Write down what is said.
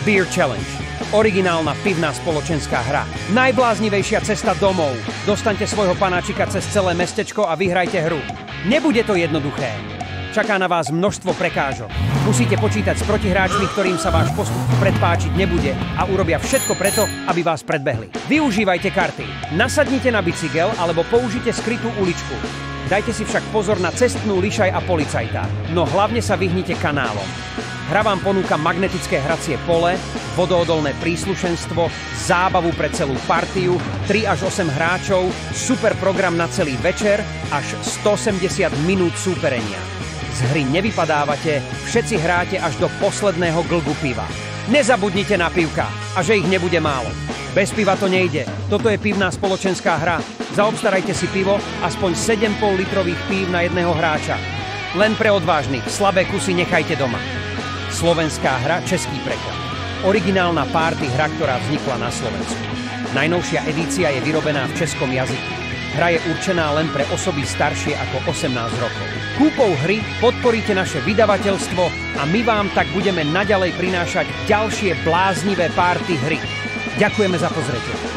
Beer Challenge. Originálna pivná spoločenská hra. Najbláznivejšia cesta domov. Dostaňte svojho panáčika cez celé mestečko a vyhrajte hru. Nebude to jednoduché. Čaká na vás množstvo prekážok. Musíte počítať s protihráčmi, ktorým sa váš postup predpáčiť nebude a urobia všetko preto, aby vás predbehli. Využívajte karty. Nasadnite na bicykel alebo použite skrytú uličku. Dajte si však pozor na cestnú lišaj a policajta. No hlavne sa vyhnite kanálom. Hra vám ponúka magnetické hracie pole, vodoodolné príslušenstvo, zábavu pre celú partiu, 3 až 8 hráčov, super program na celý večer, až 180 minút súperenia. Z hry nevypadávate, všetci hráte až do posledného glgu piva. Nezabudnite na pivka a že ich nebude málo. Bez piva to nejde, toto je pivná spoločenská hra. Zaobstarajte si pivo, aspoň 7,5 litrových pív na jedného hráča. Len pre odvážnych, slabé kusy nechajte doma. Slovenská hra, český preklad. Originálna party hra, ktorá vznikla na Slovensku. Najnovšia edícia je vyrobená v českom jazyku. Hra je určená len pre osoby staršie ako 18 rokov. Kúpou hry podporíte naše vydavateľstvo a my vám tak budeme naďalej prinášať ďalšie bláznivé party hry. Ďakujeme za pozretie.